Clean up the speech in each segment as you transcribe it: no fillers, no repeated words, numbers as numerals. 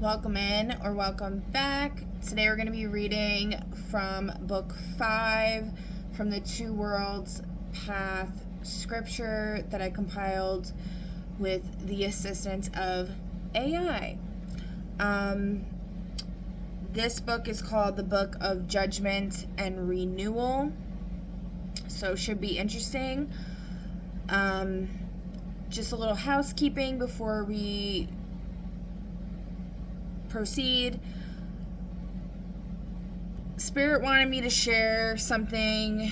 Welcome in or welcome back. Today we're going to be reading from book 5 from the Two Worlds Path scripture that I compiled with the assistance of AI. This book is called the Book of Judgment and Renewal, so should be interesting. Just a little housekeeping before we proceed. Spirit wanted me to share something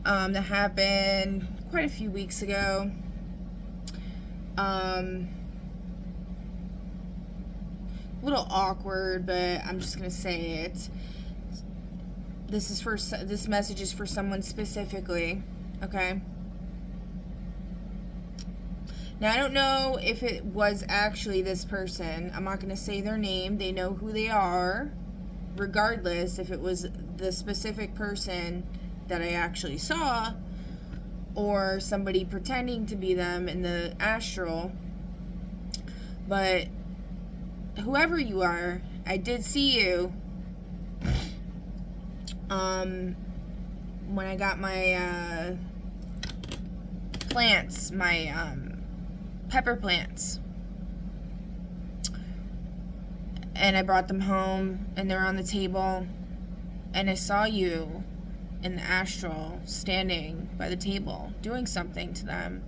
that happened quite a few weeks ago. A little awkward, but I'm just gonna say it. This message is for someone specifically, okay? Now, I don't know if it was actually this person. I'm not going to say their name. They know who they are, regardless if it was the specific person that I actually saw or somebody pretending to be them in the astral. But whoever you are, I did see you when I got my plants, my pepper plants, and I brought them home and they're on the table, and I saw you in the astral standing by the table doing something to them,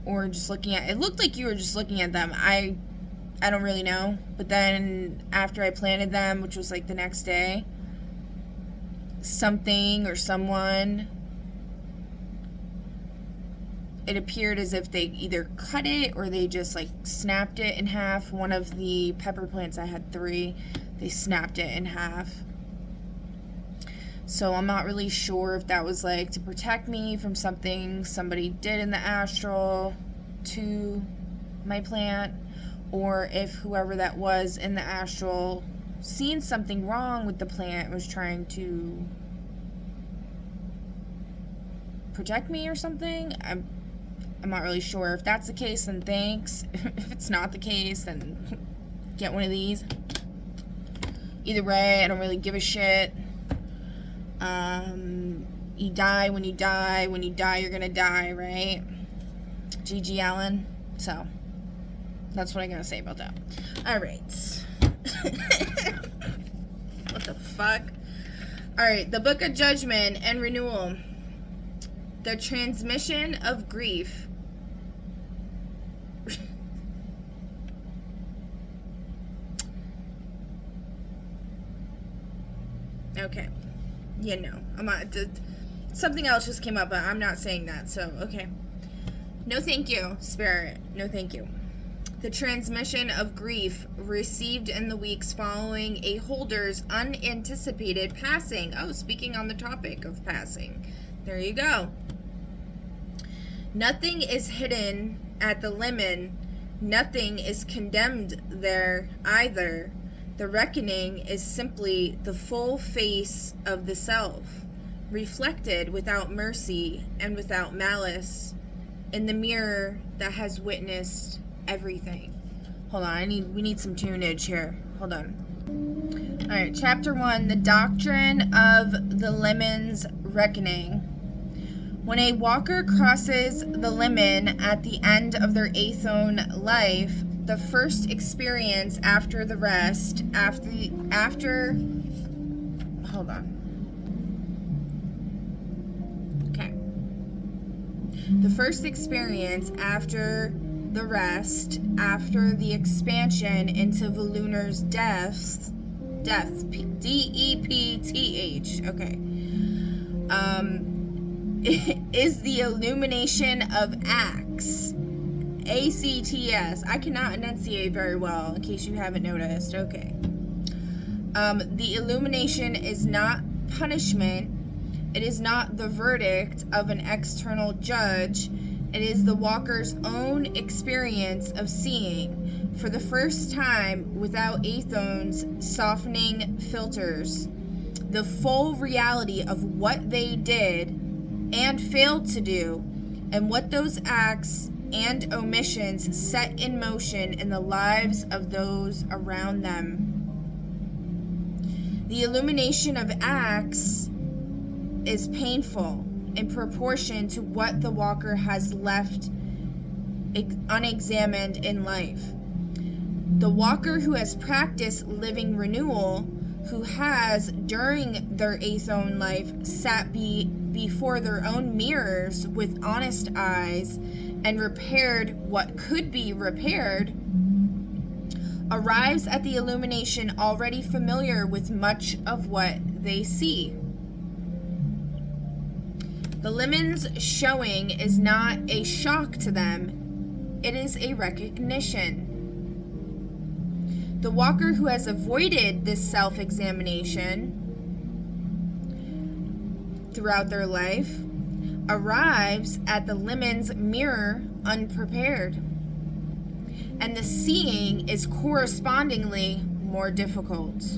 or just looking at it. Looked like you were just looking at them. I don't really know, but then after I planted them, which was like the next day, something or someone, it appeared as if they either cut it or they just like snapped it in half. One of the pepper plants, I had 3, they snapped it in half. So I'm not really sure if that was like to protect me from something somebody did in the astral to my plant, or if whoever that was in the astral seen something wrong with the plant and was trying to protect me or something. I'm not really sure. If that's the case, then thanks. If it's not the case, then get one of these. Either way, I don't really give a shit. You die when you die. When you die, you're gonna die, right? G.G. Allen. So, that's what I gotta say about that. Alright. What the fuck? Alright, the Book of Judgment and Renewal. The transmission of grief. Okay. Yeah, no. I'm not. Something else just came up, but I'm not saying that, so, okay. No thank you, Spirit. No thank you. The transmission of grief received in the weeks following a holder's unanticipated passing. Oh, speaking on the topic of passing. There you go. Nothing is hidden at the limen. Nothing is condemned there either. The reckoning is simply the full face of the self, reflected without mercy and without malice in the mirror that has witnessed everything. Hold on, we need some tunage here. Hold on. Alright, chapter 1, the doctrine of the limen's reckoning. When a walker crosses the limen at the end of their athone life, the first experience after the rest, hold on. Okay. The first experience after the rest, after the expansion into Volunar's depth, D-E-P-T-H, okay, is the illumination of acts. A-C-T-S. I cannot enunciate very well, in case you haven't noticed. Okay. The illumination is not punishment. It is not the verdict of an external judge. It is the walker's own experience of seeing, for the first time without Athone's softening filters, the full reality of what they did and failed to do, and what those acts and omissions set in motion in the lives of those around them. The illumination of acts is painful in proportion to what the walker has left unexamined in life. The walker who has practiced living renewal, who has, during their athone life, sat before their own mirrors with honest eyes and repaired what could be repaired, arrives at the illumination already familiar with much of what they see. The limen's showing is not a shock to them, it is a recognition. The walker who has avoided this self-examination throughout their life arrives at the limen's mirror unprepared, and the seeing is correspondingly more difficult.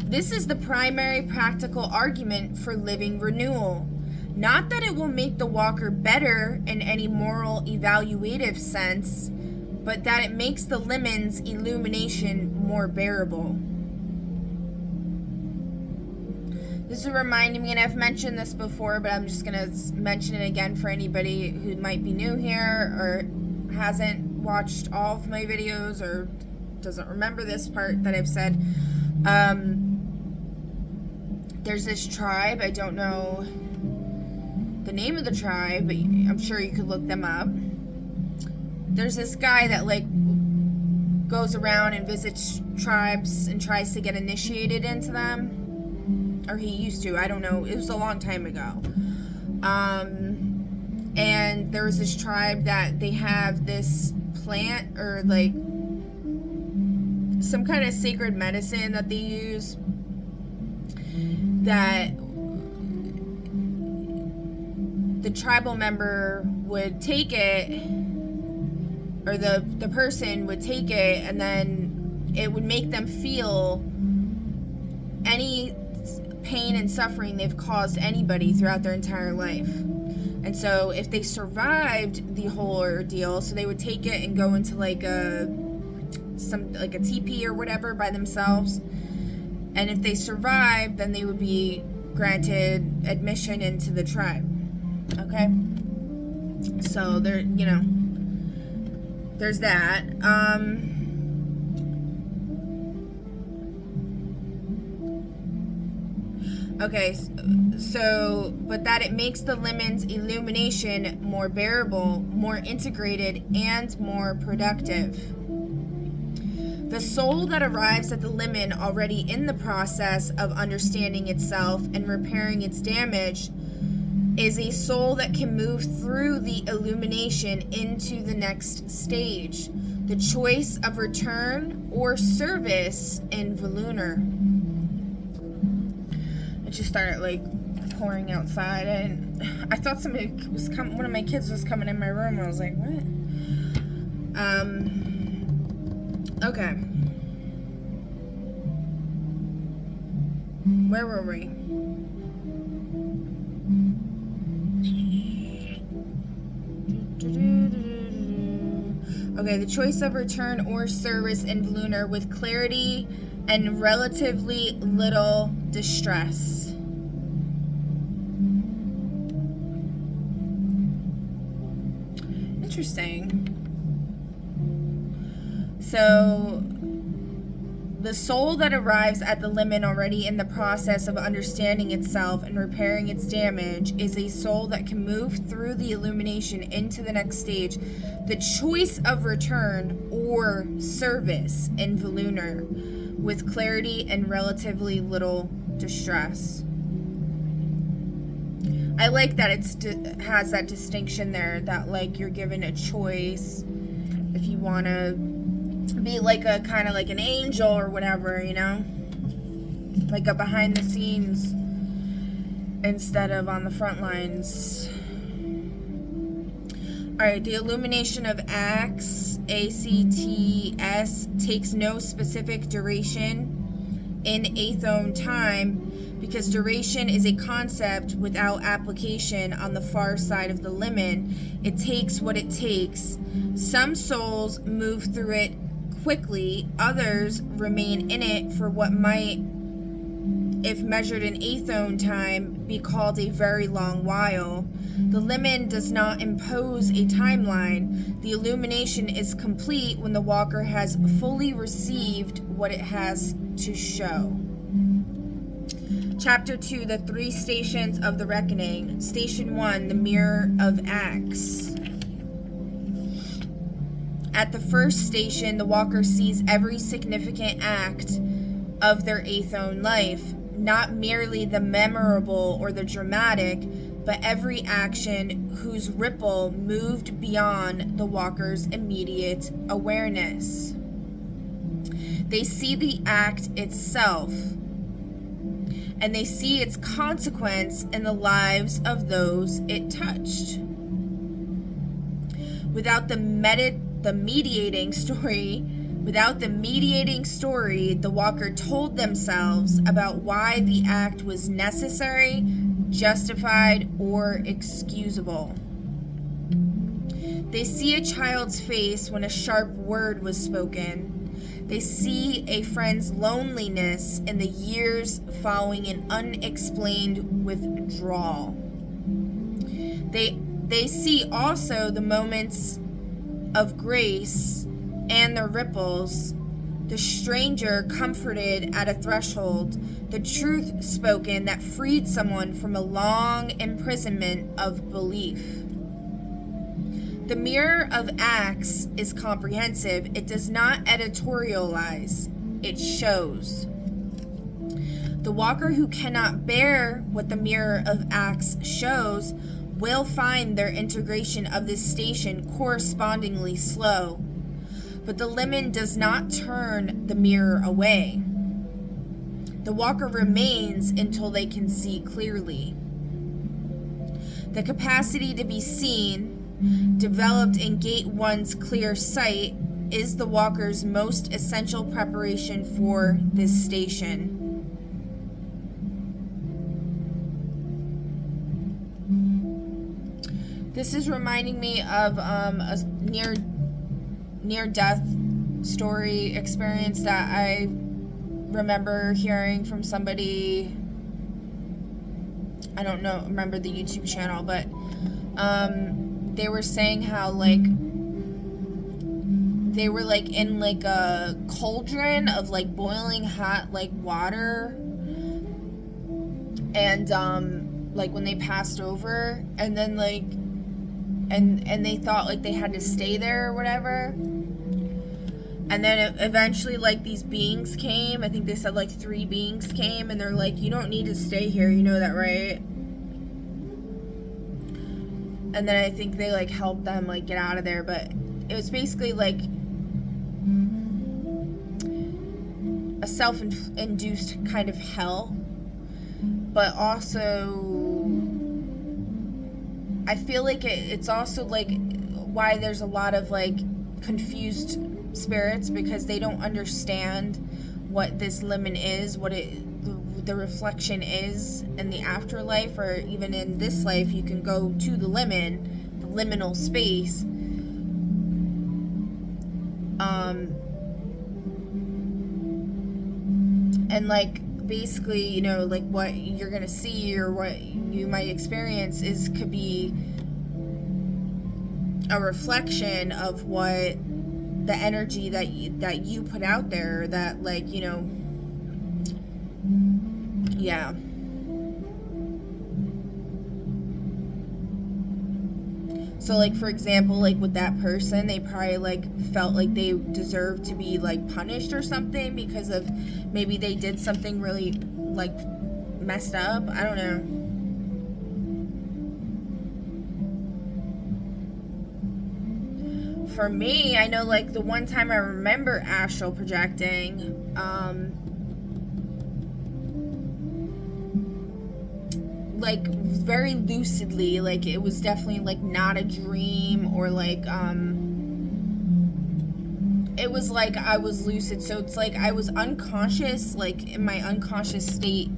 This is the primary practical argument for living renewal. Not that it will make the walker better in any moral evaluative sense, but that it makes the limen's illumination more bearable. This is reminding me, and I've mentioned this before, but I'm just going to mention it again for anybody who might be new here or hasn't watched all of my videos or doesn't remember this part that I've said. There's this tribe, I don't know the name of the tribe, but I'm sure you could look them up. There's this guy that goes around and visits tribes and tries to get initiated into them. Or he used to, I don't know, it was a long time ago. And there was this tribe that they have this plant or some kind of sacred medicine that they use that the tribal member would take it, or the person would take it, and then it would make them feel any pain and suffering they've caused anybody throughout their entire life. And so if they survived the whole ordeal, so they would take it and go into a teepee or whatever by themselves, and if they survived, then they would be granted admission into the tribe. Okay, so there's that. Okay, so, but that it makes the limen's illumination more bearable, more integrated, and more productive. The soul that arrives at the limen already in the process of understanding itself and repairing its damage is a soul that can move through the illumination into the next stage, the choice of return or service in Volunar. It just started pouring outside, and I thought somebody was coming. One of my kids was coming in my room. I was like, what? Okay. Where were we? Okay, the choice of return or service in Volunar with clarity and relatively little distress. Interesting. So, the soul that arrives at the limen already in the process of understanding itself and repairing its damage is a soul that can move through the illumination into the next stage, the choice of return or service in Volunar, with clarity and relatively little distress. I like that it has that distinction there, that you're given a choice if you want to be a kind of an angel or whatever, a behind the scenes instead of on the front lines. Alright, the illumination of acts, ACTS, takes no specific duration in athone time, because duration is a concept without application on the far side of the limit. It takes what it takes. Some souls move through it quickly, others remain in it for what might, if measured in aethone time, be called a very long while. The limit does not impose a timeline. The illumination is complete when the walker has fully received what it has to show. Chapter 2, the 3 stations of the reckoning. Station 1, the mirror of acts. At the first station, the walker sees every significant act of their aethone life, not merely the memorable or the dramatic, but every action whose ripple moved beyond the walker's immediate awareness. They see the act itself, and they see its consequence in the lives of those it touched. Without the mediating story, the walker told themselves about why the act was necessary, justified, or excusable. They see a child's face when a sharp word was spoken. They see a friend's loneliness in the years following an unexplained withdrawal. They see also the moments of grace and the ripples, the stranger comforted at a threshold, the truth spoken that freed someone from a long imprisonment of belief. The mirror of acts is comprehensive. It does not editorialize, it shows. The walker who cannot bear what the mirror of acts shows will find their integration of this station correspondingly slow. But the limit does not turn the mirror away. The walker remains until they can see clearly. The capacity to be seen, developed in Gate 1's clear sight, is the walker's most essential preparation for this station. This is reminding me of a near-death story experience that I remember hearing from somebody. I don't remember the YouTube channel, but they were saying how they were in a cauldron of boiling hot water, and when they passed over, and then and they thought they had to stay there or whatever, and then eventually these beings came. I think they said 3 beings came, and they're you don't need to stay here, you know that, right? And then I think they helped them get out of there, but it was basically a self-induced kind of hell, but also I feel it's also why there's a lot of confused spirits, because they don't understand what this limit is, what the reflection is in the afterlife, or even in this life. You can go to the limit, the liminal space, and basically, what you're gonna see or what you might experience could be a reflection of what the energy that you put out there, that yeah. So for example, with that person, they probably felt they deserved to be punished or something because of maybe they did something really messed up. I don't know. For me, I know the one time I remember astral projecting, very lucidly, it was definitely not a dream, or it was I was lucid, so it's I was unconscious, in my unconscious state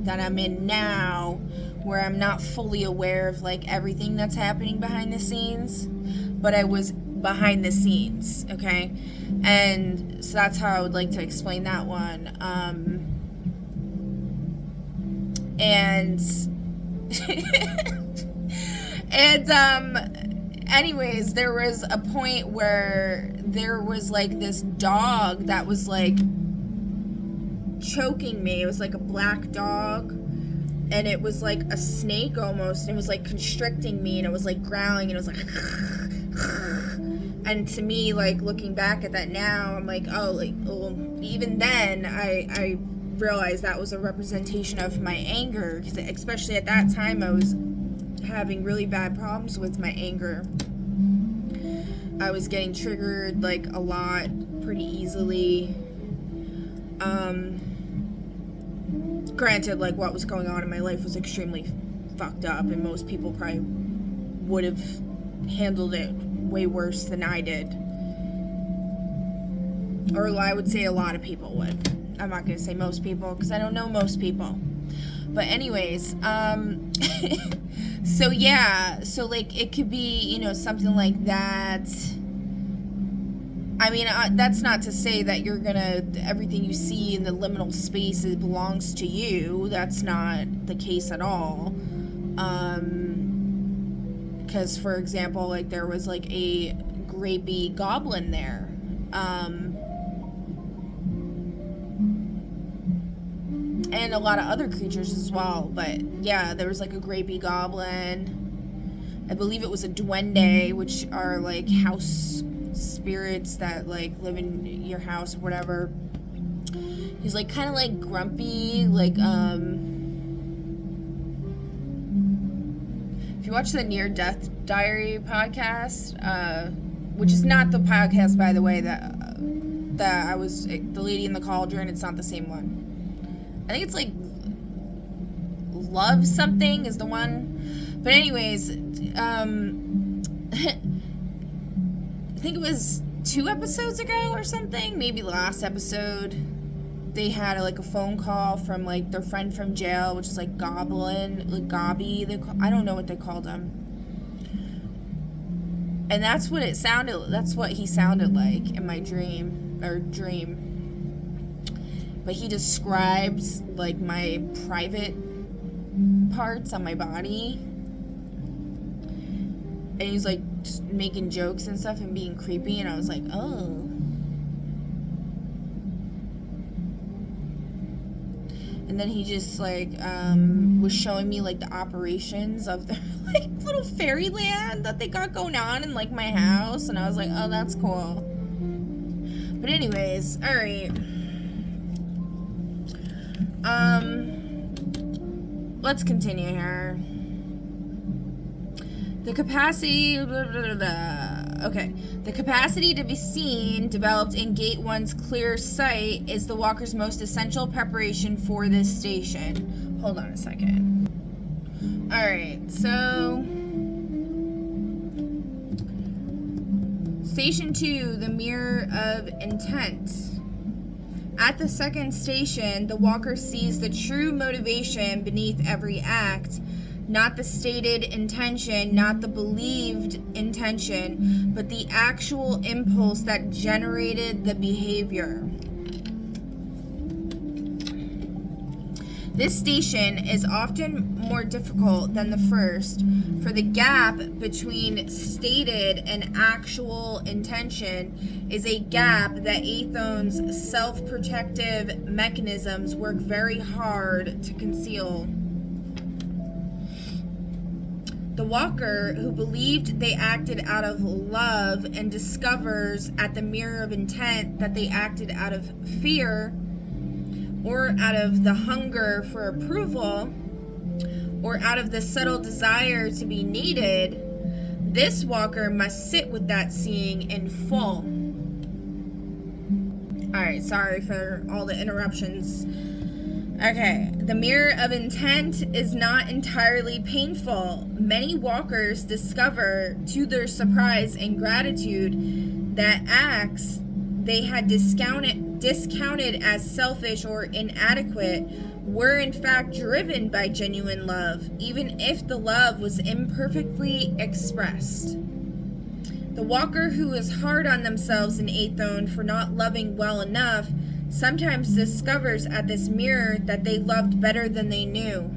that I'm in now, where I'm not fully aware of like everything that's happening behind the scenes, but I was behind the scenes, okay? And so that's how I would like to explain that one. And anyways, there was a point where there was like this dog that was like choking me. It was like a black dog, and it was like a snake almost, and it was like constricting me, and it was like growling, and it was like and to me, like looking back at that now, I'm like, oh, like, well, even then I realized that was a representation of my anger, because especially at that time I was having really bad problems with my anger. I was getting triggered like a lot, pretty easily. Granted, like what was going on in my life was extremely fucked up, and most people probably would have handled it way worse than I did. Or I would say a lot of people would. I'm not going to say most people, because I don't know most people. But anyways, so yeah, so like it could be, you know, something like that. I mean, that's not to say that you're gonna, everything you see in the liminal space, it belongs to you. That's not the case at all. Because, for example, like there was like a grapey goblin there. And a lot of other creatures as well. But yeah, there was like a grapey goblin. I believe it was a duende, which are like house spirits that like live in your house or whatever. He's like kind of like grumpy, like if you watch the Near Death Diary podcast, which is not the podcast, by the way, that I was, the Lady in the Cauldron, it's not the same one. I think it's like Love Something is the one. But anyways, I think it was 2 episodes ago or something, maybe last episode, they had like a phone call from like their friend from jail, which is like Goblin, like Gobby, I don't know what they called him. And that's what it sounded, that's what he sounded like in my dream. But he describes like my private parts on my body, and he's like just making jokes and stuff and being creepy, and I was like, oh. And then he just like was showing me like the operations of their like little fairyland that they got going on in like my house, and I was like, oh, that's cool. But anyways, all right. Let's continue here. The capacity, okay. The capacity to be seen, developed in Gate 1's clear sight, is the walker's most essential preparation for this station. Hold on a second. Alright, so Station 2, the Mirror of Intent. At the second station, the walker sees the true motivation beneath every act, not the stated intention, not the believed intention, but the actual impulse that generated the behavior. This station is often more difficult than the first, for the gap between stated and actual intention is a gap that Aethon's self-protective mechanisms work very hard to conceal. The walker, who believed they acted out of love and discovers at the Mirror of Intent that they acted out of fear, or out of the hunger for approval, or out of the subtle desire to be needed, this walker must sit with that seeing in full. Alright, sorry for all the interruptions. Okay, the Mirror of Intent is not entirely painful. Many walkers discover, to their surprise and gratitude, that acts they had discounted as selfish or inadequate were in fact driven by genuine love, even if the love was imperfectly expressed. The walker who is hard on themselves in Athon for not loving well enough sometimes discovers at this mirror that they loved better than they knew.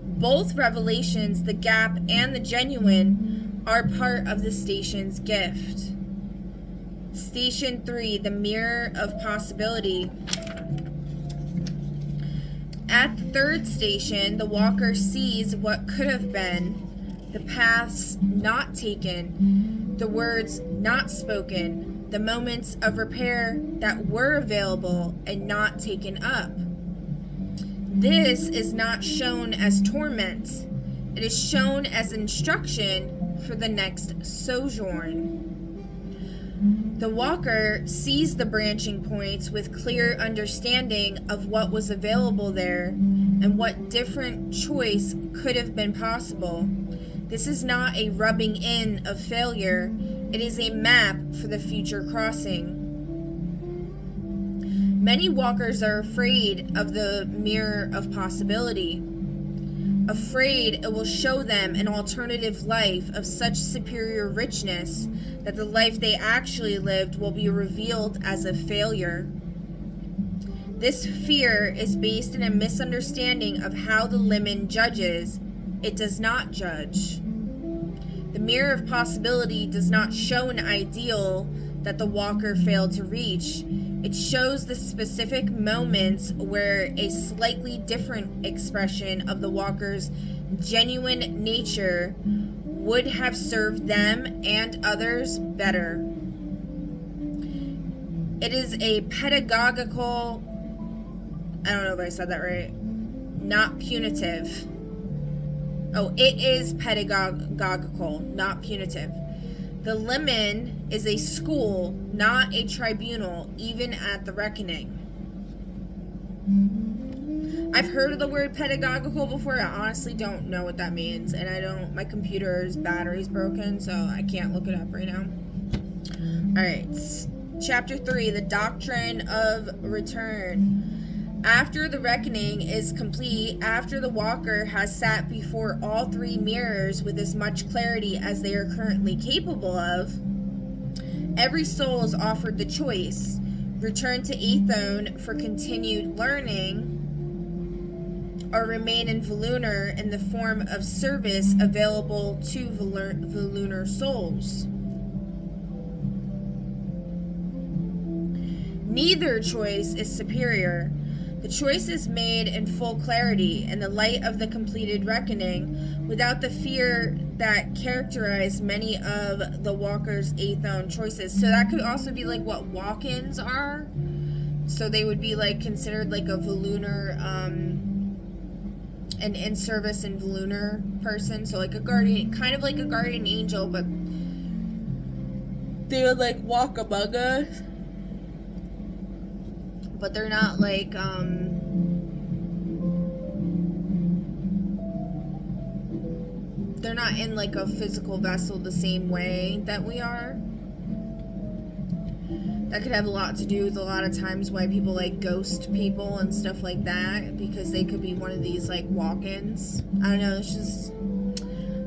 Both revelations, the gap and the genuine, are part of the station's gift. Station 3, the mirror of possibility. At the third station, the walker sees what could have been, the paths not taken, the words not spoken, the moments of repair that were available and not taken up. This is not shown as torment. It is shown as instruction for the next sojourn. The walker sees the branching points with clear understanding of what was available there and what different choice could have been possible. This is not a rubbing in of failure. It is a map for the future crossing. Many walkers are afraid of the mirror of possibility. Afraid it will show them an alternative life of such superior richness that the life they actually lived will be revealed as a failure. This fear is based in a misunderstanding of how the limen judges. It does not judge. The mirror of possibility does not show an ideal that the walker failed to reach. It shows the specific moments where a slightly different expression of the walker's genuine nature would have served them and others better. It is a pedagogical, I don't know if I said that right, not punitive. Oh, it is pedagogical, not punitive. The limen is a school, not a tribunal, even at the reckoning. I've heard of the word pedagogical before. I honestly don't know what that means, and my computer's battery's broken, so I can't look it up right now. Alright, Chapter 3, the Doctrine of Return. After the reckoning is complete, after the walker has sat before all three mirrors with as much clarity as they are currently capable of, every soul is offered the choice: return to Athon for continued learning, or remain in Volunar in the form of service available to Volunar souls. Neither choice is superior. The choice is made in full clarity, in the light of the completed reckoning, without the fear that characterized many of the walker's Athon choices. So that could also be like what walk-ins are. So they would be like considered like a Volunar, an in-service in Volunar person. So like a guardian, kind of like a guardian angel, but they would like walk among us. But they're not like, they're not in like a physical vessel the same way that we are. That could have a lot to do with a lot of times why people like ghost people and stuff like that, because they could be one of these like walk-ins. I don't know, it's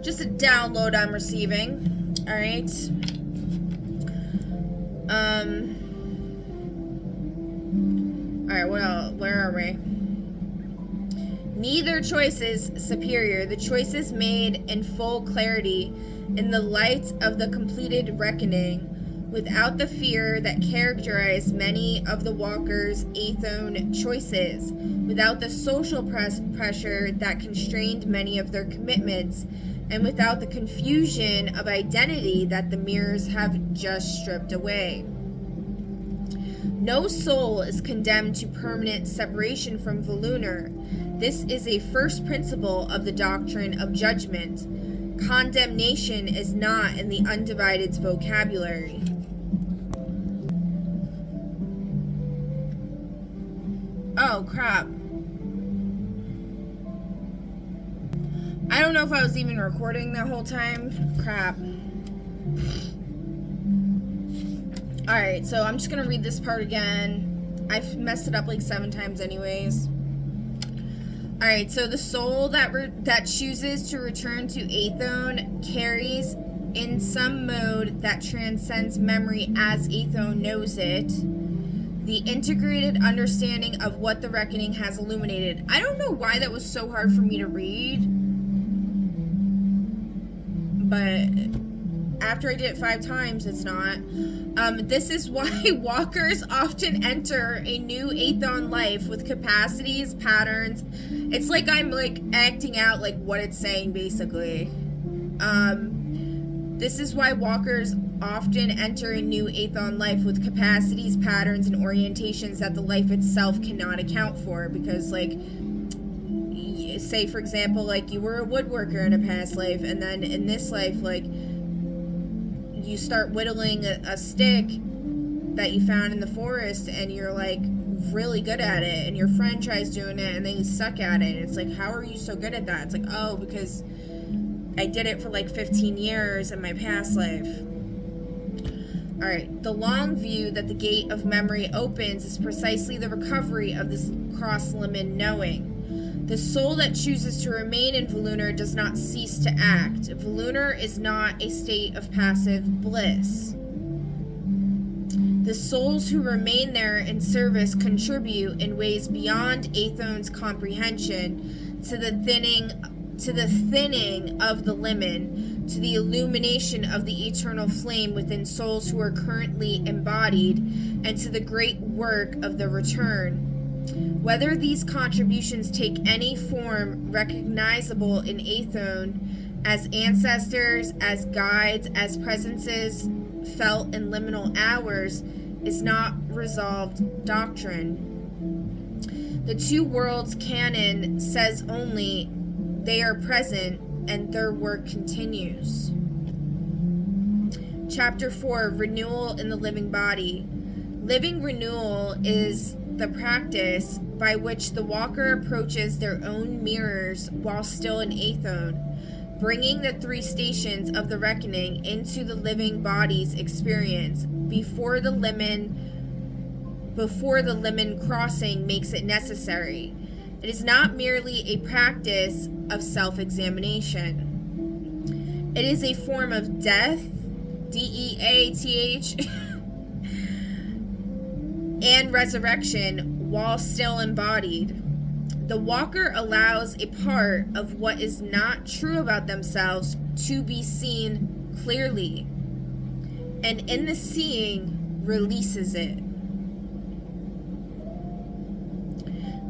just a download I'm receiving. Alright. Alright, where are we? Neither choice is superior. The choice is made in full clarity, in the light of the completed reckoning, without the fear that characterized many of the walker's Athon choices, without the social pressure that constrained many of their commitments, and without the confusion of identity that the mirrors have just stripped away. No soul is condemned to permanent separation from Volunar. This is a first principle of the doctrine of judgment. Condemnation is not in the Undivided's vocabulary. Oh, crap. I don't know if I was even recording that whole time. Crap. Alright, so I'm just going to read this part again. I've messed it up like 7 times anyways. Alright, so the soul that chooses to return to Athon carries in some mode that transcends memory as Athon knows it, the integrated understanding of what the reckoning has illuminated. I don't know why that was so hard for me to read, but after I did it 5 times, it's not. This is why walkers often enter a new Athon life with capacities, patterns. It's like I'm like acting out like what it's saying, basically. This is why walkers often enter a new Athon life with capacities, patterns, and orientations that the life itself cannot account for. Because, like, say for example, like you were a woodworker in a past life, and then in this life, like, you start whittling a stick that you found in the forest, and you're like really good at it, and your friend tries doing it and they suck at it, and it's like, how are you so good at that? It's like, oh, because I did it for like 15 years in my past life. Alright, the long view that the gate of memory opens is precisely the recovery of this cross-limit knowing. The soul that chooses to remain in Vollunar does not cease to act. Vollunar is not a state of passive bliss. The souls who remain there in service contribute in ways beyond Athon's comprehension to the thinning of the limen, to the illumination of the eternal flame within souls who are currently embodied, and to the great work of the return. Whether these contributions take any form recognizable in Athon, as ancestors, as guides, as presences felt in liminal hours, is not resolved doctrine. The two worlds canon says only they are present and their work continues. Chapter 4, Renewal in the Living Body. Living renewal is the practice by which the walker approaches their own mirrors while still in Athon, bringing the 3 stations of the reckoning into the living body's experience before the limen crossing makes it necessary. It is not merely a practice of self-examination. It is a form of death, D-E-A-T-H, and resurrection while still embodied. The walker allows a part of what is not true about themselves to be seen clearly, and in the seeing releases it.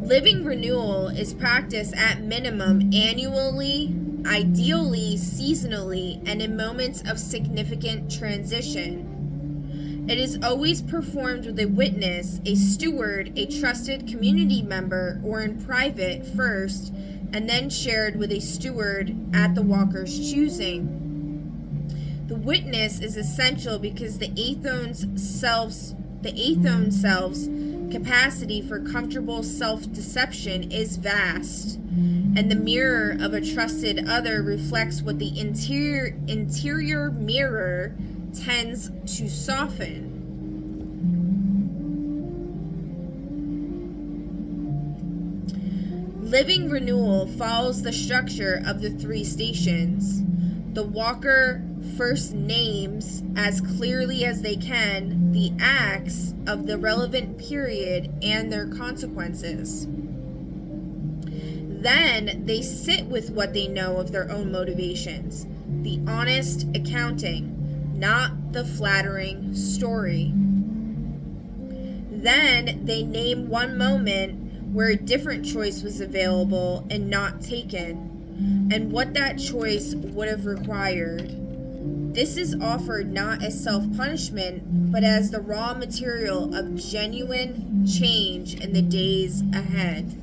Living renewal is practiced at minimum annually, ideally seasonally, and in moments of significant transition. It is always performed with a witness, a steward, a trusted community member, or in private first, and then shared with a steward at the walker's choosing. The witness is essential because the Athon self's capacity for comfortable self-deception is vast, and the mirror of a trusted other reflects what the interior mirror tends to soften. Living renewal follows the structure of the 3 stations. The walker first names, as clearly as they can, the acts of the relevant period and their consequences. Then they sit with what they know of their own motivations, the honest accounting, not the flattering story. Then they name one moment where a different choice was available and not taken, and what that choice would have required. This is offered not as self-punishment, but as the raw material of genuine change in the days ahead.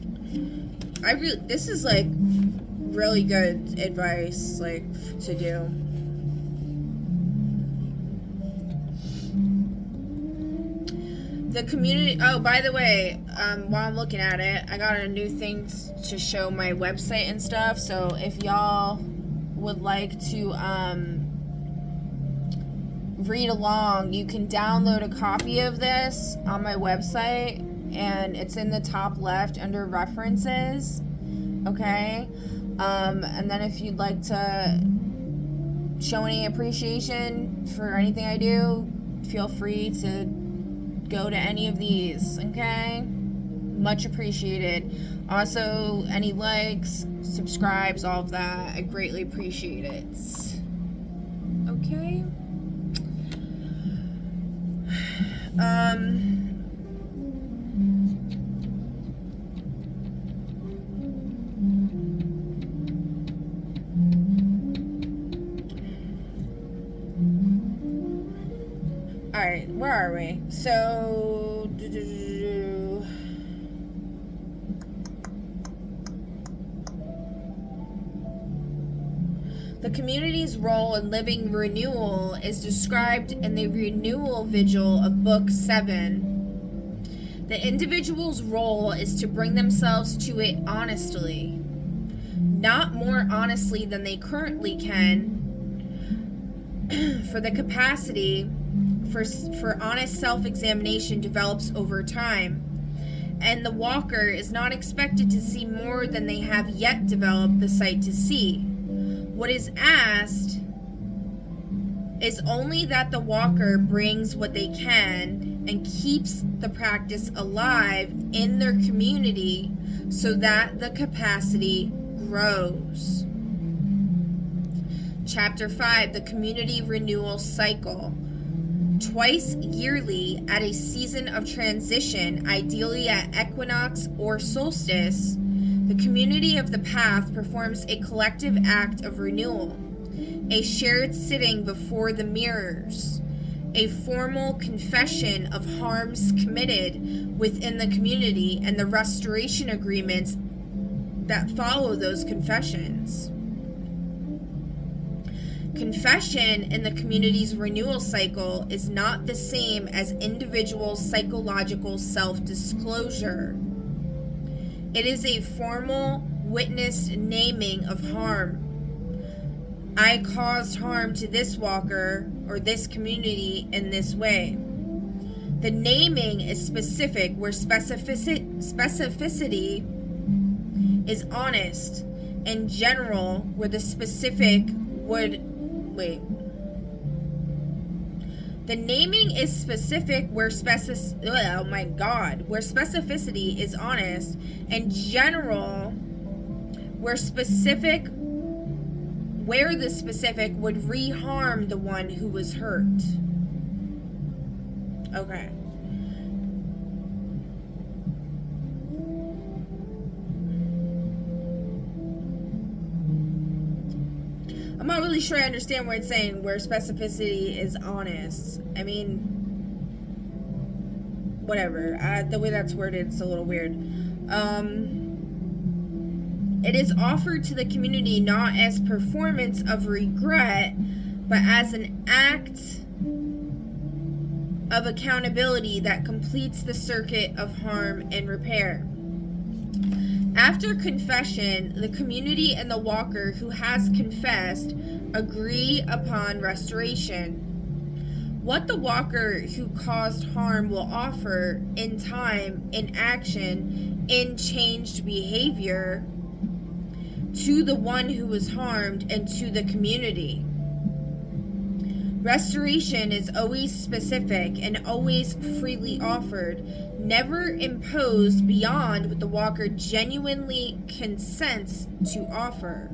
This is like really good advice, like, to do. The community, oh, by the way, while I'm looking at it, I got a new thing to show my website and stuff, so if y'all would like to read along, you can download a copy of this on my website, and it's in the top left under references. Okay? And then if you'd like to show any appreciation for anything I do, feel free to go to any of these. Okay? Much appreciated. Also, any likes, subscribes, all of that, I greatly appreciate it. Okay? Alright, where are we? So, the community's role in living renewal is described in the Renewal Vigil of Book 7. The individual's role is to bring themselves to it honestly, not more honestly than they currently can, for the capacity for honest self-examination develops over time, and the walker is not expected to see more than they have yet developed the sight to see. What is asked is only that the walker brings what they can and keeps the practice alive in their community so that the capacity grows. Chapter 5, the Community Renewal Cycle. Twice yearly, at a season of transition, ideally at equinox or solstice, the community of the path performs a collective act of renewal, a shared sitting before the mirrors, a formal confession of harms committed within the community, and the restoration agreements that follow those confessions. Confession in the community's renewal cycle is not the same as individual psychological self-disclosure. It is a formal, witnessed naming of harm. I caused harm to this walker or this community in this way. The naming is specific, where specificity is honest, and general, where the specific would... The naming is specific where where specificity is honest, and general where the specific would reharm the one who was hurt. Okay. I'm not really sure I understand what it's saying, where specificity is honest. I mean, whatever. The way that's worded, it's a little weird. It is offered to the community not as performance of regret, but as an act of accountability that completes the circuit of harm and repair. After confession, the community and the walker who has confessed agree upon restoration. What the walker who caused harm will offer in time, in action, in changed behavior to the one who was harmed and to the community. Restoration is always specific and always freely offered, never imposed beyond what the walker genuinely consents to offer.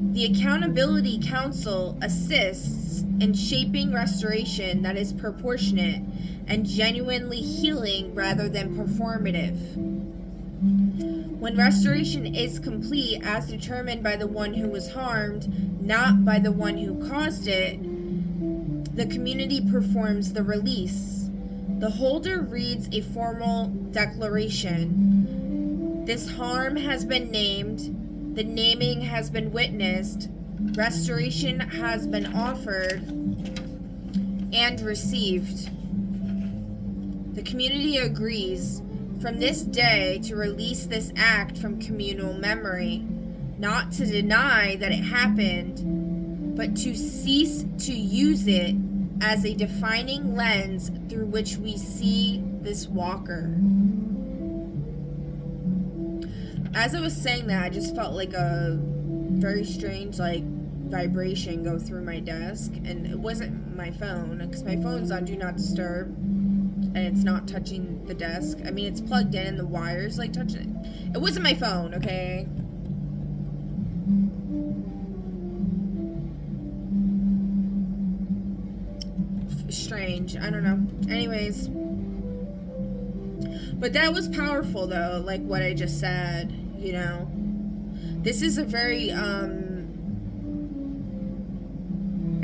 The Accountability Council assists in shaping restoration that is proportionate and genuinely healing rather than performative. When restoration is complete as determined by the one who was harmed, not by the one who caused it, the community performs the release. The holder reads a formal declaration. This harm has been named, the naming has been witnessed, restoration has been offered and received. The community agrees from this day to release this act from communal memory, not to deny that it happened, but to cease to use it as a defining lens through which we see this walker. As I was saying that, I just felt like a very strange, like, vibration go through my desk, and it wasn't my phone, because my phone's on Do Not Disturb, and it's not touching the desk. I mean, it's plugged in, and the wire's, like, touching it. It wasn't my phone, okay? Strange. I don't know. Anyways. But that was powerful, though, like what I just said, you know. This is a very, I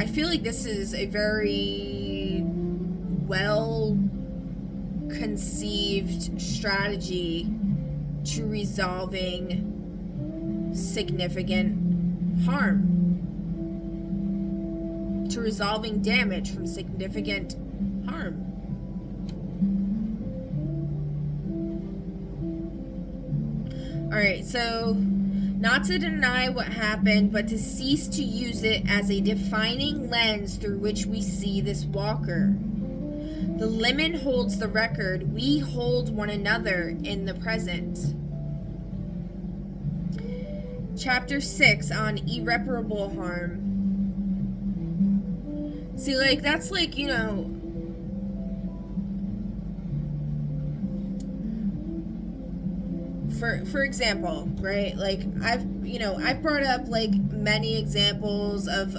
feel like this is a very well-conceived strategy to resolving significant harm. To resolving damage from significant harm. Alright, so not to deny what happened, but to cease to use it as a defining lens through which we see this walker. The lemon holds the record. We hold one another in the present. Chapter 6 on irreparable harm. See, like, that's like, you know, for example, right? Like, I've brought up, like, many examples of,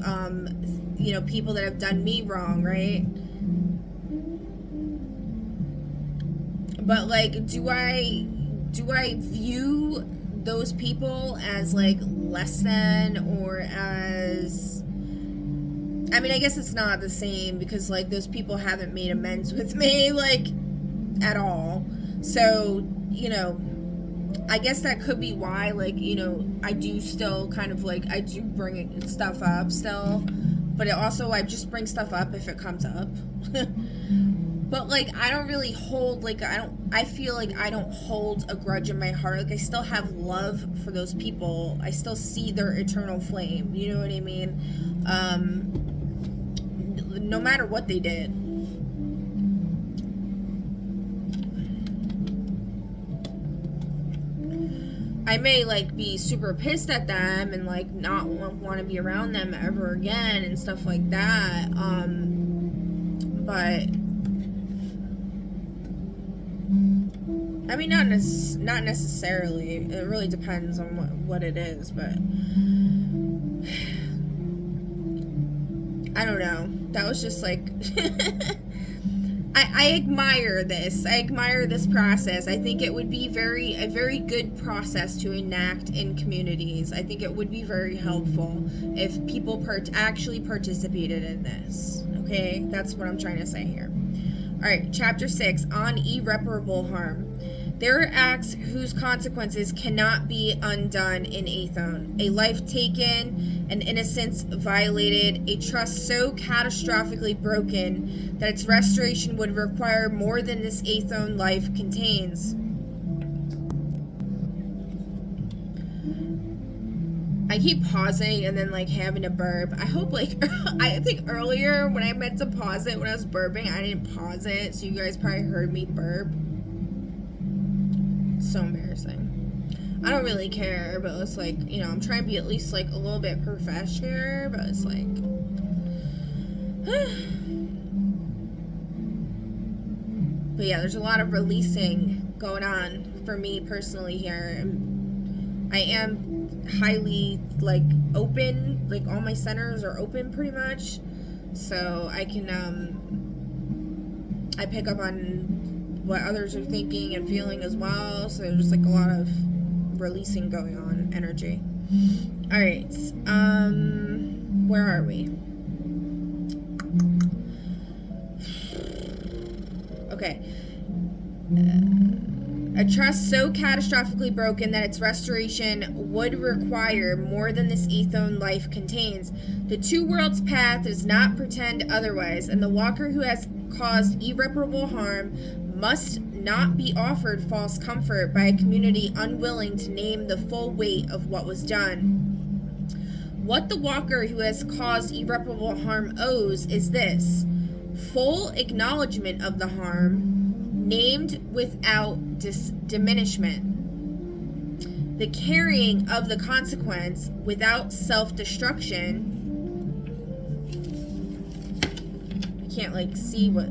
you know, people that have done me wrong, right? But, like, do I view those people as, like, less than, or as... I mean, I guess it's not the same, because, like, those people haven't made amends with me, like, at all. So, you know, I guess that could be why, like, you know, I do still kind of, like, I do bring stuff up still. But it also, I just bring stuff up if it comes up. But, like, I don't really hold, like, I feel like I don't hold a grudge in my heart. Like, I still have love for those people. I still see their eternal flame. You know what I mean? No matter what they did. I may, like, be super pissed at them and, like, not want to be around them ever again and stuff like that. But I mean, not necessarily. It really depends on what it is, but I don't know. That was just like I admire this. I admire this process. I think it would be a very good process to enact in communities. I think it would be very helpful if people actually participated in this. Okay? That's what I'm trying to say here. Alright, Chapter 6, on irreparable harm. There are acts whose consequences cannot be undone in Athon. A life taken, an innocence violated, a trust so catastrophically broken that its restoration would require more than this Athon life contains. I keep pausing and then, like, having to burp. I hope, like, I think earlier when I meant to pause it when I was burping, I didn't pause it, so you guys probably heard me burp. It's so embarrassing. I don't really care, but it's like, you know, I'm trying to be at least, like, a little bit professional here, but it's like... But yeah, there's a lot of releasing going on for me personally here. I am highly, like, open, like, all my centers are open pretty much, so I can, I pick up on what others are thinking and feeling as well, so there's, like, a lot of releasing going on, energy. Alright, where are we? Okay. A trust so catastrophically broken that its restoration would require more than this Athon life contains. The two worlds path does not pretend otherwise, and the walker who has caused irreparable harm must not be offered false comfort by a community unwilling to name the full weight of what was done. What the walker who has caused irreparable harm owes is this: full acknowledgement of the harm, named without diminishment, the carrying of the consequence without self-destruction. I can't see what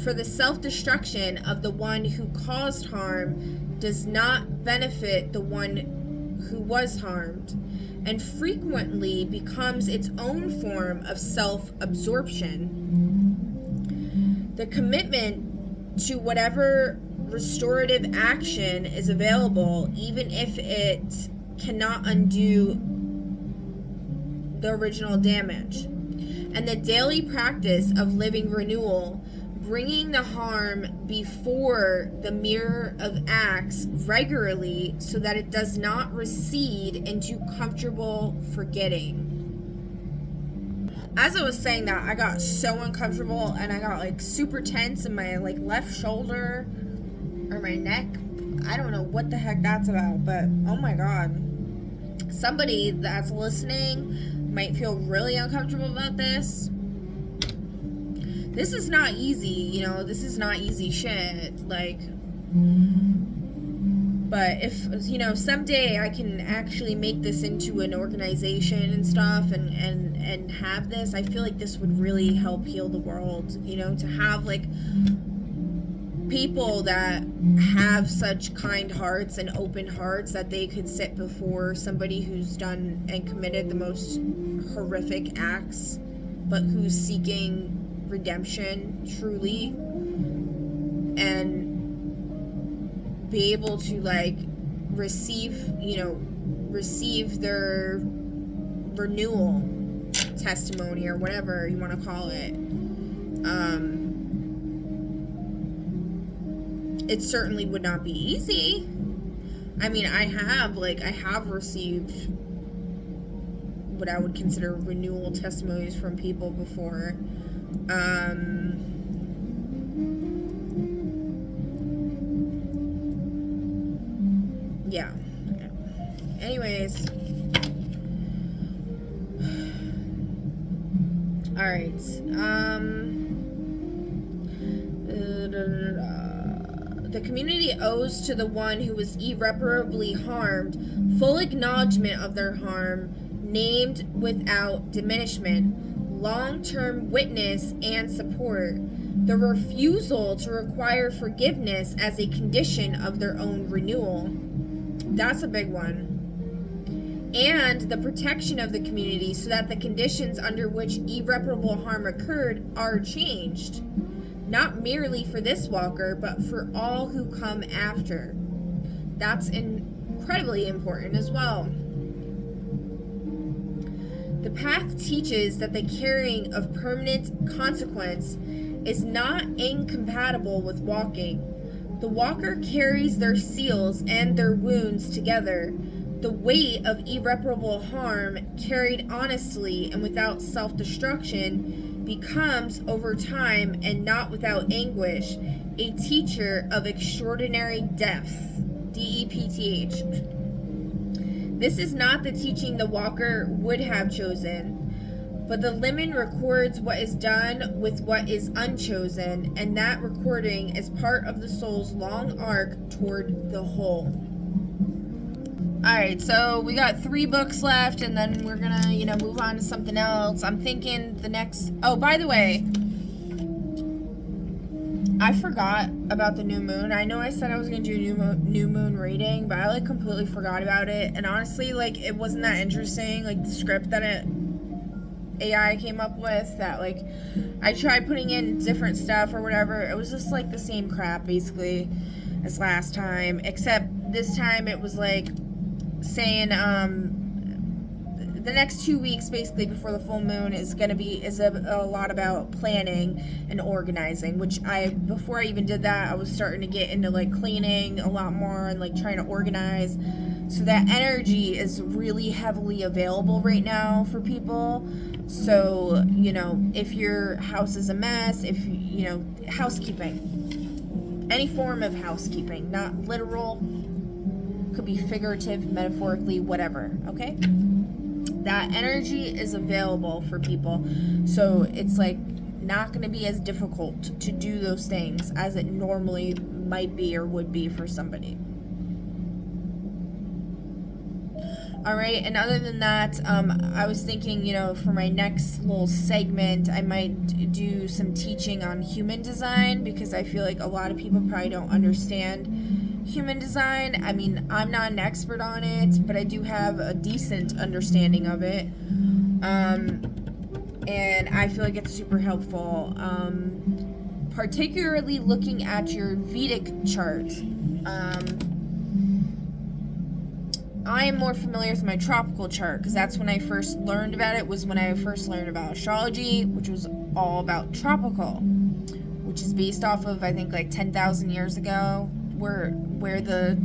for the self-destruction of the one who caused harm does not benefit the one who was harmed, and frequently becomes its own form of self-absorption. The commitment to whatever restorative action is available, even if it cannot undo the original damage, and the daily practice of living renewal, bringing the harm before the mirror of acts regularly so that it does not recede into comfortable forgetting. As I was saying that, I got so uncomfortable and I got super tense in my left shoulder or my neck. I don't know what the heck that's about, but oh my god. Somebody that's listening might feel really uncomfortable about this. This is not easy, this is not easy shit, but if, someday I can actually make this into an organization and stuff and have this, I feel like this would really help heal the world, to have, people that have such kind hearts and open hearts that they could sit before somebody who's done and committed the most horrific acts, but who's seeking redemption truly, and be able to receive their renewal testimony or whatever you want to call it. It certainly would not be easy. I mean, I have received what I would consider renewal testimonies from people before. Yeah. Anyways. Alright. The community owes to the one who was irreparably harmed full acknowledgement of their harm, named without diminishment, long-term witness and support, the refusal to require forgiveness as a condition of their own renewal. That's a big one. And the protection of the community so that the conditions under which irreparable harm occurred are changed, not merely for this walker, but for all who come after. That's incredibly important as well. The path teaches that the carrying of permanent consequence is not incompatible with walking. The walker carries their seals and their wounds together. The weight of irreparable harm, carried honestly and without self-destruction, becomes, over time and not without anguish, a teacher of extraordinary depth. D-E-P-T-H. This is not the teaching the walker would have chosen, but the limen records what is done with what is unchosen, and that recording is part of the soul's long arc toward the whole. Alright, so we got 3 books left, and then we're gonna, move on to something else. I'm thinking the next... Oh, by the way, I forgot about the new moon. I know I said I was gonna do a new moon reading, but I completely forgot about it. And honestly, it wasn't that interesting. The script that AI came up with, that I tried putting in different stuff or whatever. It was just the same crap basically as last time, except this time it was saying the next 2 weeks basically before the full moon is a lot about planning and organizing, which before I even did that, I was starting to get into cleaning a lot more and trying to organize. So that energy is really heavily available right now for people. So, if your house is a mess, if housekeeping, any form of housekeeping, not literal Could be figurative, metaphorically, whatever, okay? That energy is available for people. So it's like not going to be as difficult to do those things as it normally might be or would be for somebody. All right, and other than that, I was thinking, for my next little segment, I might do some teaching on human design, because I feel like a lot of people probably don't understand human design. I mean, I'm not an expert on it, but I do have a decent understanding of it. And I feel like it's super helpful, particularly looking at your Vedic chart. I am more familiar with my tropical chart, because that's when I first learned about it, was when I first learned about astrology, which was all about tropical, which is based off of, I think, like 10,000 years ago, where the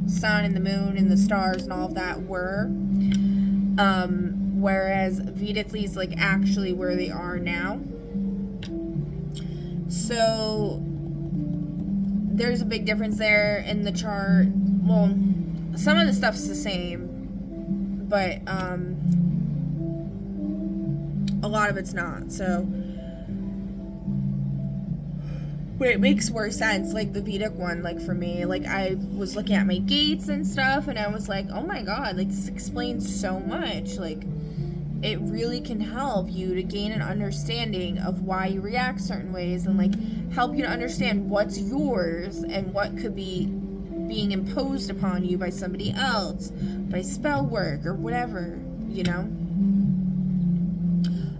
sun and the moon and the stars and all of that were. Whereas Vedically is like actually where they are now. So there's a big difference there in the chart. Well, some of the stuff's the same, but a lot of it's not. So, but it makes more sense, like the Vedic one, like for me, like I was looking at my gates and stuff, and I was like, oh my god, like this explains so much. Like, it really can help you to gain an understanding of why you react certain ways, and like help you to understand what's yours and what could be being imposed upon you by somebody else, by spell work or whatever,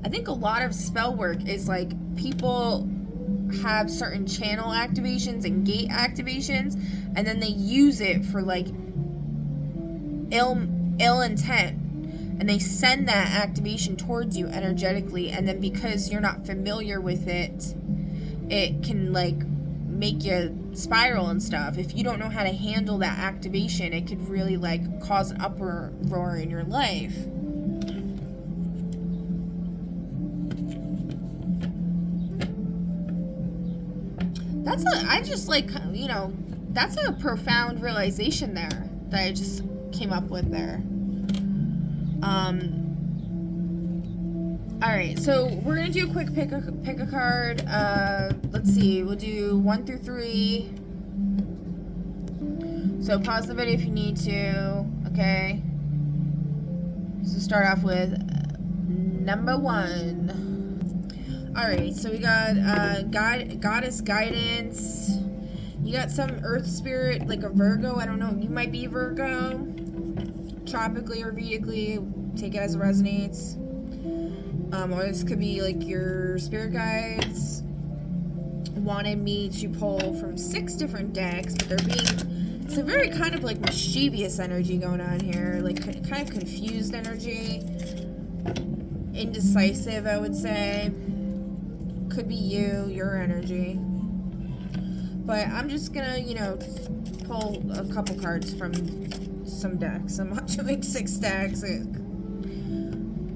I think a lot of spell work is like people have certain channel activations and gate activations, and then they use it for like ill intent, and they send that activation towards you energetically, and then because you're not familiar with it, it can like make you spiral and stuff. If you don't know how to handle that activation, it could really like cause an uproar in your life. That's a profound realization there that I just came up with there. Alright, so we're going to do a quick pick a card. Let's see, we'll do 1 through 3. So pause the video if you need to, okay? So start off with number 1. Alright, so we got goddess guidance. You got some earth spirit, like a Virgo, I don't know, you might be Virgo. Tropically or Vedically, take it as it resonates. Or this could be like your spirit guides wanted me to pull from 6 different decks, but it's a very kind of like mischievous energy going on here, like kind of confused energy, indecisive, I would say. Could be your energy. But I'm just gonna, pull a couple cards from some decks. I'm not doing 6 decks.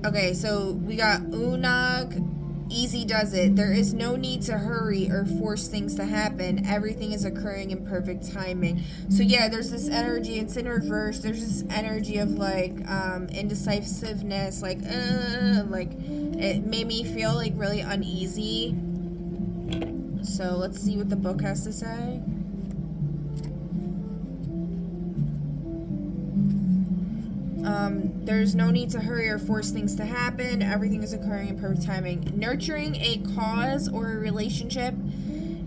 Okay, so we got Unag, easy does it. There is no need to hurry or force things to happen. Everything is occurring in perfect timing. So yeah, there's this energy, it's in reverse. There's this energy of like indecisiveness, like it made me feel like really uneasy. So let's see what the book has to say. There's no need to hurry or force things to happen. Everything is occurring in perfect timing. Nurturing a cause or a relationship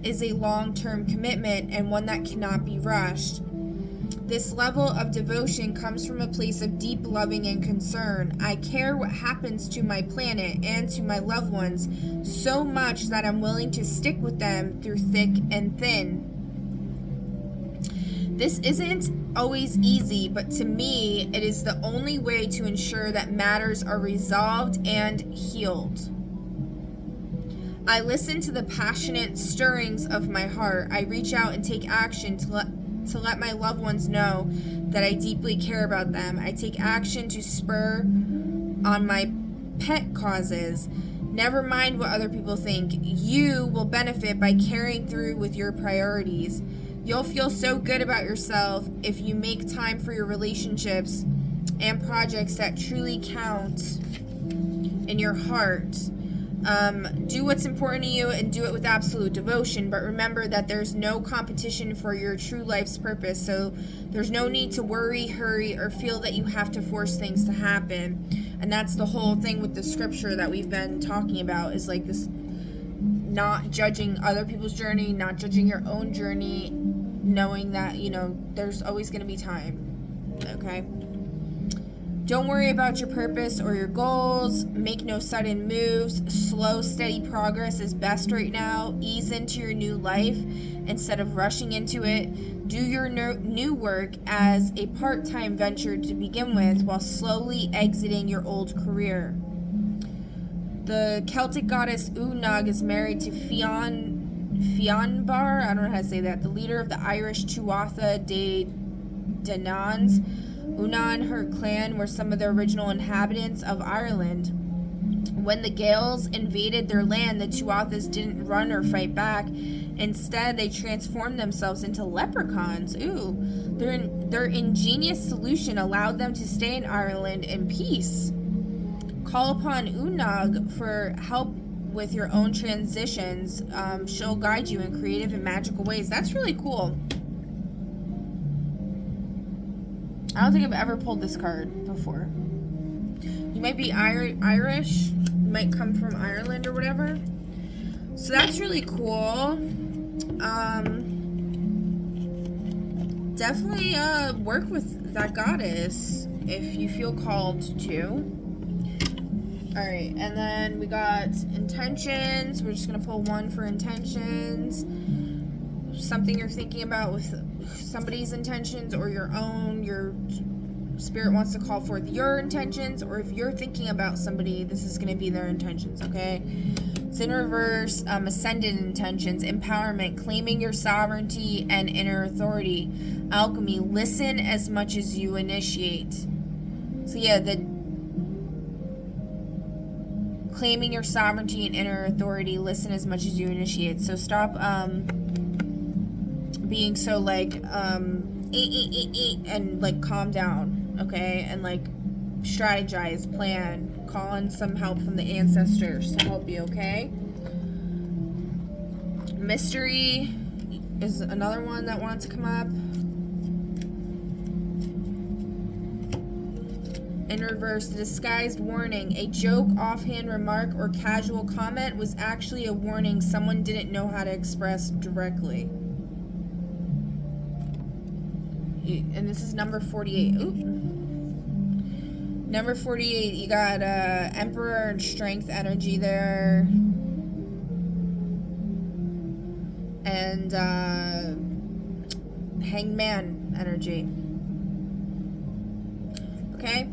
is a long-term commitment and one that cannot be rushed. This level of devotion comes from a place of deep loving and concern. I care what happens to my planet and to my loved ones so much that I'm willing to stick with them through thick and thin. This isn't always easy, but to me, it is the only way to ensure that matters are resolved and healed. I listen to the passionate stirrings of my heart. I reach out and take action to let my loved ones know that I deeply care about them. I take action to spur on my pet causes. Never mind what other people think. You will benefit by carrying through with your priorities. You'll feel so good about yourself if you make time for your relationships and projects that truly count in your heart. Do what's important to you and do it with absolute devotion, but remember that there's no competition for your true life's purpose, so there's no need to worry, hurry, or feel that you have to force things to happen. And that's the whole thing with the scripture that we've been talking about, is like this, not judging other people's journey, not judging your own journey, knowing that, you know, there's always going to be time. Okay? Don't worry about your purpose or your goals. Make no sudden moves. Slow, steady progress is best right now. Ease into your new life instead of rushing into it. Do your new work as a part-time venture to begin with, while slowly exiting your old career. The Celtic goddess Unag is married to Fionbar, I don't know how to say that, the leader of the Irish Tuatha De Dananns. Una and her clan were some of the original inhabitants of Ireland. When the Gaels invaded their land, the Tuathas didn't run or fight back. Instead, they transformed themselves into leprechauns. Ooh, their ingenious solution allowed them to stay in Ireland in peace. Call upon Unag for help with your own transitions. She'll guide you in creative and magical ways. That's really cool. I don't think I've ever pulled this card before. You might be Irish. You might come from Ireland or whatever. So that's really cool. Definitely work with that goddess if you feel called to. Alright, and then we got intentions. We're just going to pull one for intentions. Something you're thinking about with somebody's intentions or your own. Your spirit wants to call forth your intentions, or if you're thinking about somebody, this is going to be their intentions, okay? It's in reverse. Ascendant intentions, empowerment, claiming your sovereignty and inner authority. Alchemy, listen as much as you initiate. So yeah, the claiming your sovereignty and inner authority, listen as much as you initiate. So stop being so like and like calm down, okay? And like strategize, plan, call on some help from the ancestors to help you, okay? Mystery is another one that wants to come up. In reverse, the disguised warning. A joke, offhand remark, or casual comment was actually a warning someone didn't know how to express directly. And this is number 48. Oop. Number 48, you got Emperor and Strength energy there. And Hangman energy. Okay?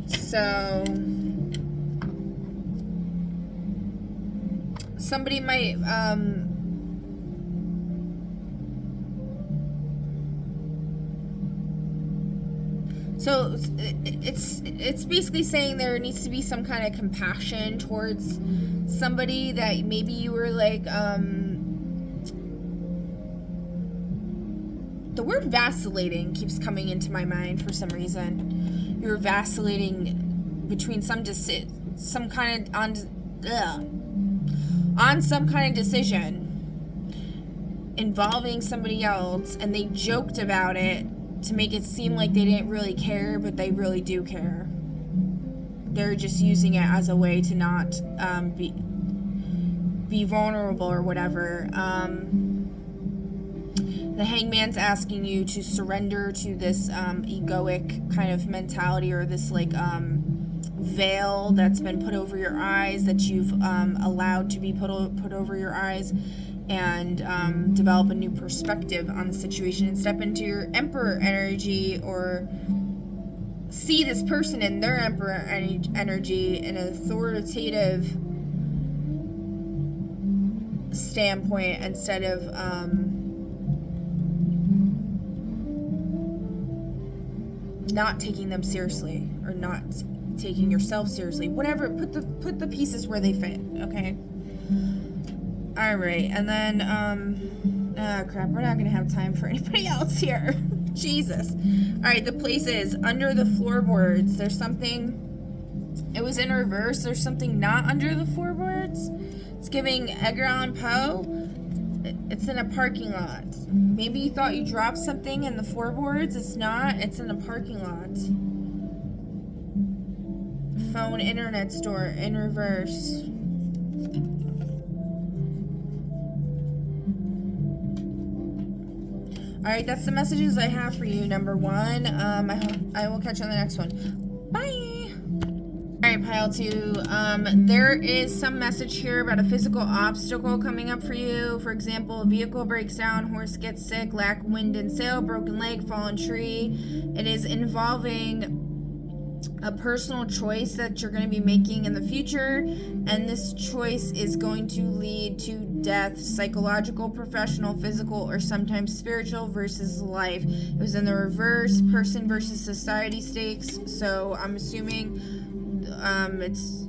So somebody might so it's basically saying there needs to be some kind of compassion towards somebody that maybe you were like the word vacillating keeps coming into my mind for some reason. You're vacillating between some kind of on some kind of decision involving somebody else, and they joked about it to make it seem like they didn't really care, but they really do care. They're just using it as a way to not be vulnerable or whatever. The Hangman's asking you to surrender to this egoic kind of mentality, or this like veil that's been put over your eyes, that you've allowed to be put over your eyes, and develop a new perspective on the situation and step into your Emperor energy, or see this person in their Emperor energy in an authoritative standpoint instead of not taking them seriously, or not taking yourself seriously. Whatever, put the pieces where they fit, okay? All right, and then Crap, we're not gonna have time for anybody else here. Jesus. Alright, the place is under the floorboards. There's something. It was in reverse. There's something not under the floorboards. It's giving Edgar Allan Poe. It's in a parking lot. Maybe you thought you dropped something in the floorboards. It's not. It's in a parking lot. Phone, internet store, in reverse. Alright, that's the messages I have for you, number one. I will catch you on the next one. Bye! Alright, pile 2. There is some message here about a physical obstacle coming up for you. For example, a vehicle breaks down, horse gets sick, lack wind and sail, broken leg, fallen tree. It is involving a personal choice that you're going to be making in the future, and this choice is going to lead to death, psychological, professional, physical, or sometimes spiritual versus life. It was in the reverse, person versus society stakes, so I'm assuming it's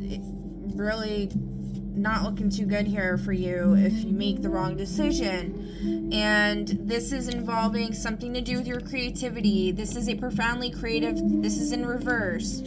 really not looking too good here for you if you make the wrong decision. And this is involving something to do with your creativity. This is a profoundly creative, this is in reverse.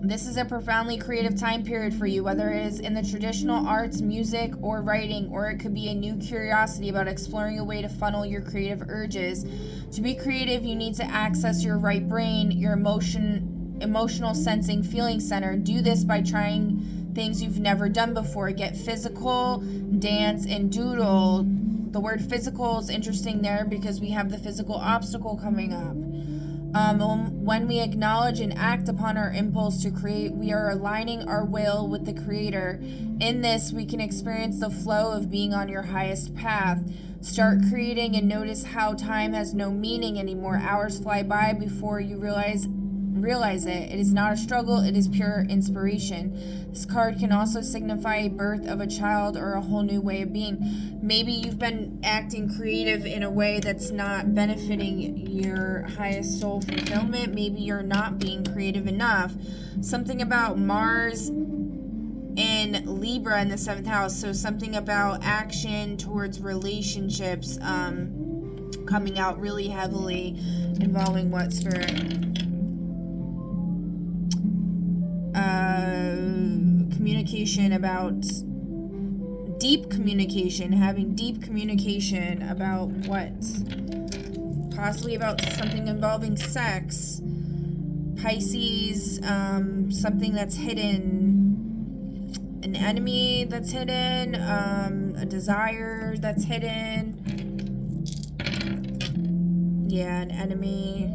This is a profoundly creative time period for you, whether it is in the traditional arts, music, or writing, or it could be a new curiosity about exploring a way to funnel your creative urges. To be creative, you need to access your right brain, your emotional sensing feeling center. Do this by trying things you've never done before. Get physical, dance, and doodle. The word physical is interesting there because we have the physical obstacle coming up. When we acknowledge and act upon our impulse to create, we are aligning our will with the Creator. In this, we can experience the flow of being on your highest path. Start creating and notice how time has no meaning anymore. Hours fly by before you realize it. It is not a struggle, it is pure inspiration. This card can also signify a birth of a child or a whole new way of being. Maybe you've been acting creative in a way that's not benefiting your highest soul fulfillment. Maybe you're not being creative enough. Something about Mars in Libra in the 7th house, so something about action towards relationships coming out really heavily, involving what, Spirit? Communication, about deep communication, having deep communication about what? Possibly about something involving sex. Pisces, something that's hidden, an enemy that's hidden, a desire that's hidden. Yeah, an enemy.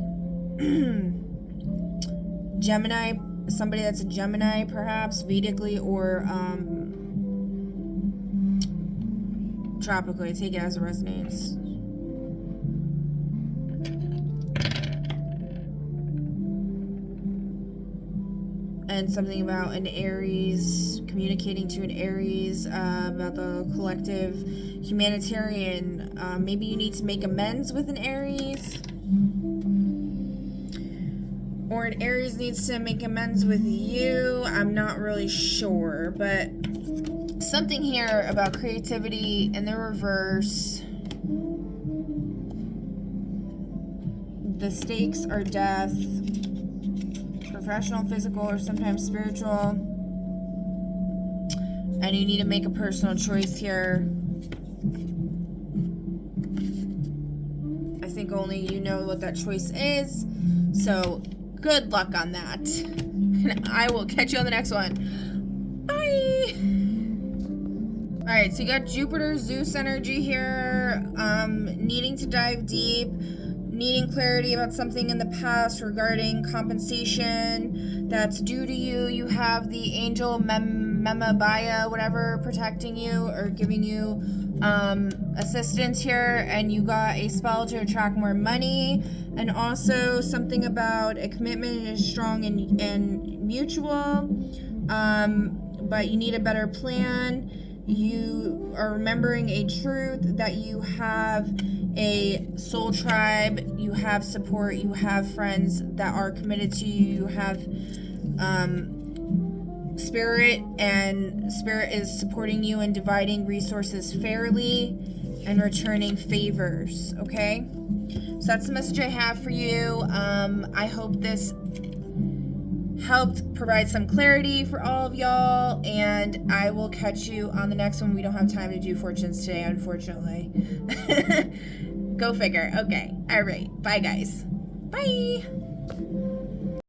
Gemini, somebody that's a Gemini, perhaps, Vedically or tropically. Take it as it resonates. And something about an Aries, communicating to an Aries about the collective humanitarian. Maybe you need to make amends with an Aries. Or an Aries needs to make amends with you. I'm not really sure, but something here about creativity in the reverse. The stakes are death, professional, physical, or sometimes spiritual. And you need to make a personal choice here. I think only you know what that choice is. So good luck on that. And I will catch you on the next one. Bye. Alright, so you got Jupiter, Zeus energy here. Needing to dive deep. Needing clarity about something in the past regarding compensation that's due to you. You have the angel Memabaya, whatever, protecting you or giving you assistance here, and you got a spell to attract more money, and also something about a commitment is strong and mutual, but you need a better plan. You are remembering a truth that you have a soul tribe, you have support, you have friends that are committed to you, you have spirit, and spirit is supporting you in dividing resources fairly and returning favors, okay? So that's the message I have for you. I hope this helped provide some clarity for all of y'all, and I will catch you on the next one. We don't have time to do fortunes today, unfortunately. Go figure. Okay. All right. Bye, guys. Bye.